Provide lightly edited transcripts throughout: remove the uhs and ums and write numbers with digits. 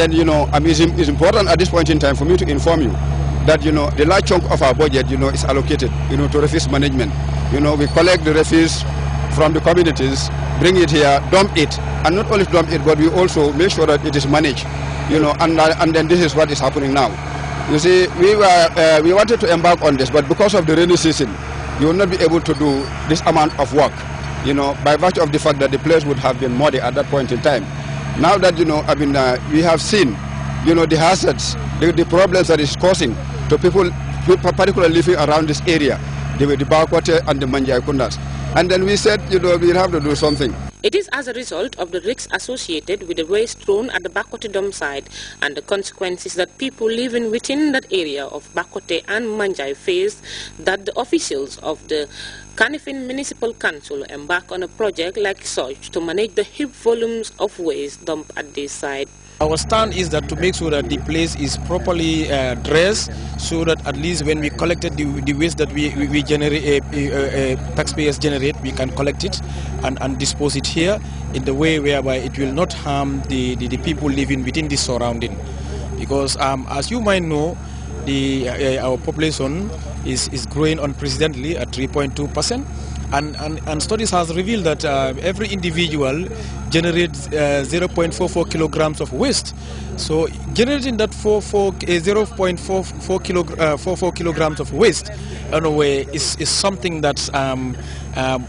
And it's important at this point in time for me to inform you that the large chunk of our budget is allocated to refuse management. We collect the refuse from the communities, bring it here, dump it, and not only dump it, but we also make sure that it is managed. And then this is what is happening now. You see, we wanted to embark on this, but because of the rainy season, you will not be able to do this amount of work. By virtue of the fact that the place would have been muddy at that point in time. Now that we have seen the hazards, the problems that it's causing to people particularly living around this area, the Bakwate and the Manjai Kundas. And then we said, we have to do something. It is as a result of the risks associated with the waste thrown at the Bakwate dump site and the consequences that people living within that area of Bakwate and Manjai face that the officials of the Kanifing Municipal Council embark on a project like such to manage the huge volumes of waste dumped at this site. Our stand is that to make sure that the place is properly dressed, so that at least when we collected the waste that we generate, taxpayers generate, we can collect it and dispose it here in the way whereby it will not harm the people living within this surrounding. Because as you might know, our population is growing unprecedentedly at 3.2%. And studies has revealed that every individual generates 0.44 kilograms of waste. So generating that 0.44 kilograms of waste in a way is something that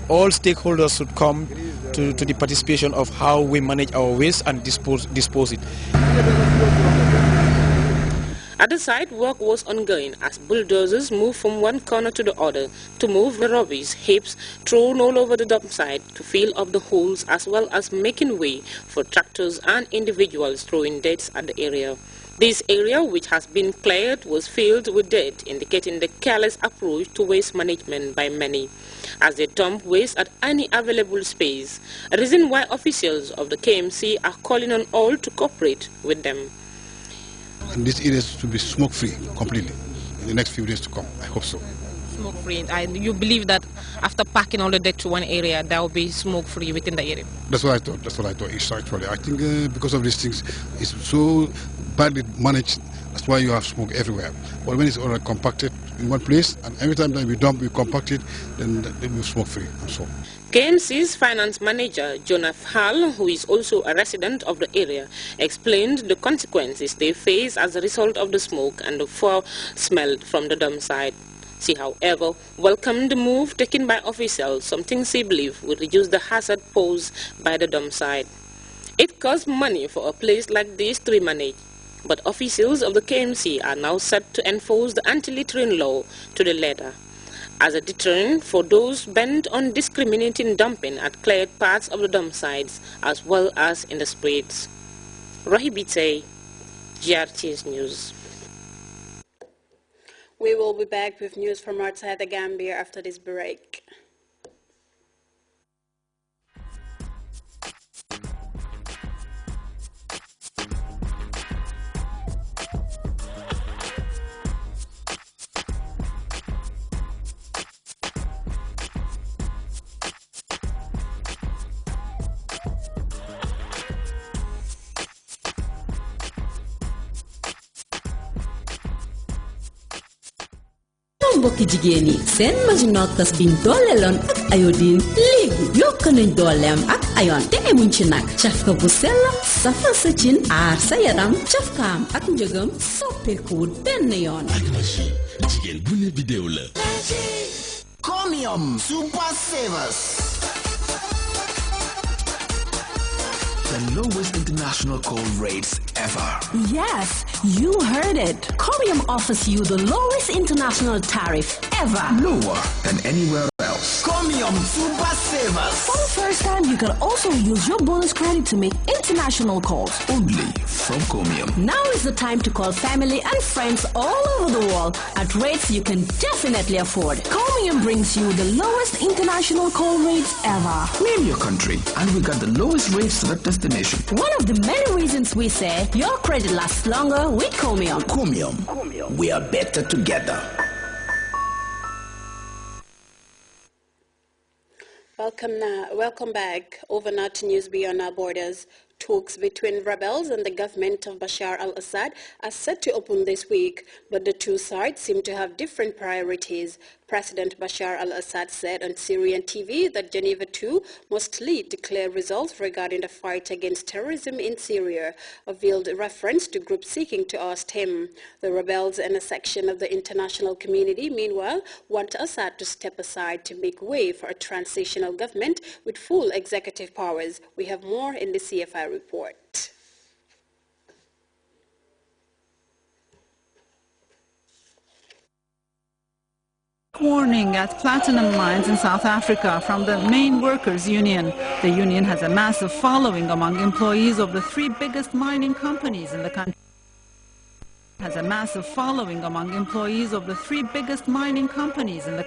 all stakeholders should come to the participation of how we manage our waste and dispose it. At the site, work was ongoing as bulldozers moved from one corner to the other to move the rubbish heaps thrown all over the dump site to fill up the holes, as well as making way for tractors and individuals throwing dirt at the area. This area, which has been cleared, was filled with dirt, indicating the careless approach to waste management by many, as they dump waste at any available space, a reason why officials of the KMC are calling on all to cooperate with them. And this area is to be smoke-free completely in the next few days to come. I hope so. Smoke-free. You believe that after packing all the dirt to one area, there will be smoke-free within the area? That's what I thought. That's what I thought. Actually, I think because of these things, it's so badly managed. That's why you have smoke everywhere. But when it's already compacted in one place, and every time that we dump, we compact it, then it will be smoke-free and so on. KMC's finance manager, Jonah Hall, who is also a resident of the area, explained the consequences they face as a result of the smoke and the foul smell from the dump site. She, however, welcomed the move taken by officials, something she believes will reduce the hazard posed by the dump site. It costs money for a place like this to be managed, but officials of the KMC are now set to enforce the anti-littering law to the letter, as a deterrent for those bent on discriminating dumping at cleared parts of the dump sites as well as in the streets. Rahibite, Grts News. We will be back with news from outside the Gambia after this break. mbokki jigéen yi seen maginotas biñ dooleeloon ak iodine léegi yokk nañ dooleem ak ion te emuñ ci nag cafka bu sell safal sa cin aar sa yaram cafkaam ak njëgam soppeekuwut benn yoon ak machine jigéen bu ne bidéo la Comium Super Savers. The lowest international call rates ever. Yes, you heard it. Comium offers you the lowest international tariff ever. Lower than anywhere else. Comium Super Savers. For the first time, you can also use your bonus credit to make international calls. Only from Comium. Now is the time to call family and friends all over the world at rates you can definitely afford. Comium brings you the lowest international call rates ever. Name your country and we got the lowest rates to that destination. One of the many reasons we say your credit lasts longer with Comium. Comium. We are better together. Welcome back. Over now to news beyond our borders. Talks between rebels and the government of Bashar al-Assad are set to open this week, but the two sides seem to have different priorities. President Bashar al-Assad said on Syrian TV that Geneva II must lead to clear results regarding the fight against terrorism in Syria, a veiled reference to groups seeking to oust him. The rebels and a section of the international community, meanwhile, want Assad to step aside to make way for a transitional government with full executive powers. We have more in the CFI report. Warning at platinum mines in South Africa from the main workers' union. The union has a massive following among employees of the three biggest mining companies in the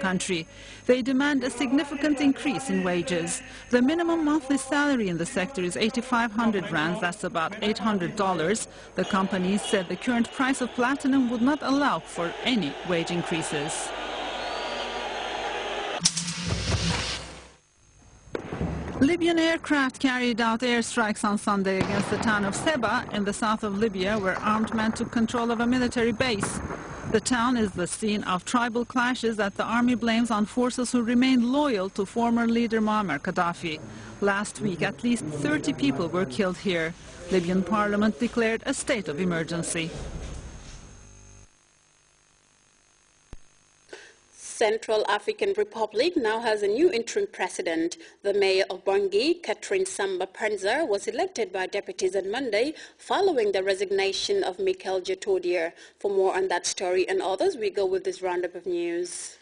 country. They demand a significant increase in wages. The minimum monthly salary in the sector is 8,500 rands, that's about $800. The companies said the current price of platinum would not allow for any wage increases. Libyan aircraft carried out airstrikes on Sunday against the town of Seba in the south of Libya, where armed men took control of a military base. The town is the scene of tribal clashes that the army blames on forces who remain loyal to former leader Muammar Gaddafi. Last week, at least 30 people were killed here. Libyan parliament declared a state of emergency. Central African Republic now has a new interim president. The mayor of Bangui, Catherine Samba Panza, was elected by deputies on Monday following the resignation of Michael Jatodier. For more on that story and others, we go with this roundup of news.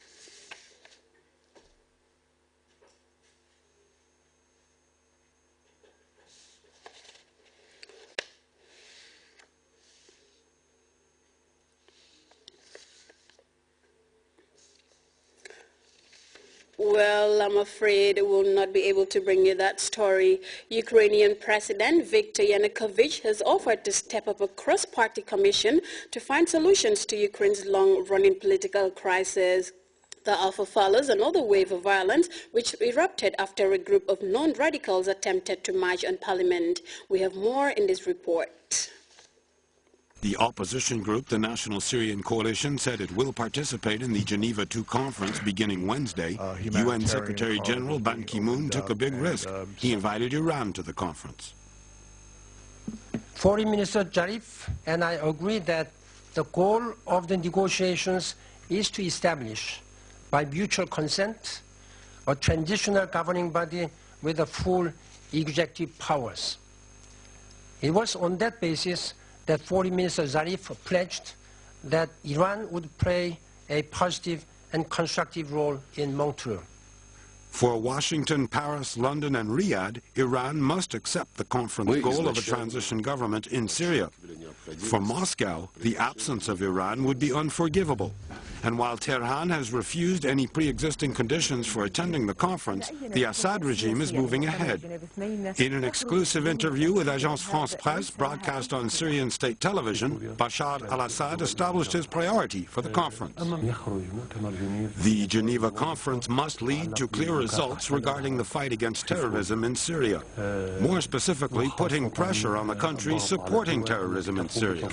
Well, I'm afraid we'll not be able to bring you that story. Ukrainian President Viktor Yanukovych has offered to step up a cross-party commission to find solutions to Ukraine's long-running political crisis. The offer follows another wave of violence which erupted after a group of non-radicals attempted to march on parliament. We have more in this report. The opposition group, the National Syrian Coalition, said it will participate in the Geneva II conference beginning Wednesday. UN Secretary-General Ban Ki-moon took a big risk. He invited Iran to the conference. Foreign Minister Zarif and I agree that the goal of the negotiations is to establish, by mutual consent, a transitional governing body with the full executive powers. It was on that basis that Foreign Minister Zarif pledged that Iran would play a positive and constructive role in Montreux. For Washington, Paris, London and Riyadh, Iran must accept the conference goal of a transition government in Syria. For Moscow, the absence of Iran would be unforgivable. And while Tehran has refused any pre-existing conditions for attending the conference, the Assad regime is moving ahead. In an exclusive interview with Agence France Presse, broadcast on Syrian state television, Bashar al-Assad established his priority for the conference. The Geneva conference must lead to clear results regarding the fight against terrorism in Syria. More specifically, putting pressure on the countries supporting terrorism in Syria.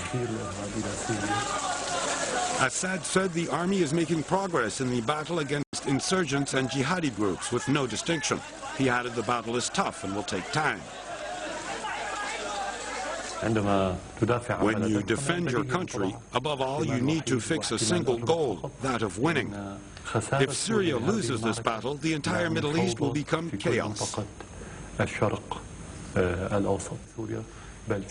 Assad said the army is making progress in the battle against insurgents and jihadi groups with no distinction. He added the battle is tough and will take time. When you defend your country, above all, you need to fix a single goal, that of winning. If Syria loses this battle, the entire Middle East will become chaos.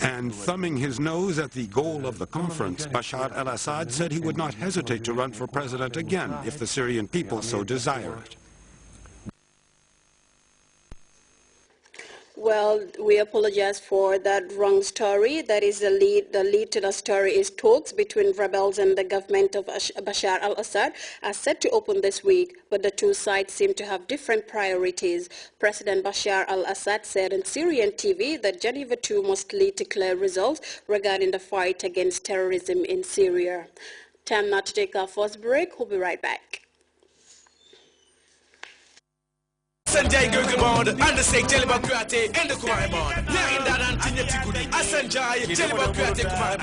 And thumbing his nose at the goal of the conference, Bashar al-Assad said he would not hesitate to run for president again if the Syrian people so desired. Well, we apologize for that wrong story. That is the lead to the story is talks between rebels and the government of Bashar al-Assad are set to open this week, but the two sides seem to have different priorities. President Bashar al-Assad said on Syrian TV that Geneva II must lead to clear results regarding the fight against terrorism in Syria. Time now to take our first break. We'll be right back. Asanjay Gurgabond, and the Sek Jellyba Grts, and the Kumare Bond. Now in that Antinya Tikudi, Asanjay Jellyba Grts Kumare Bond.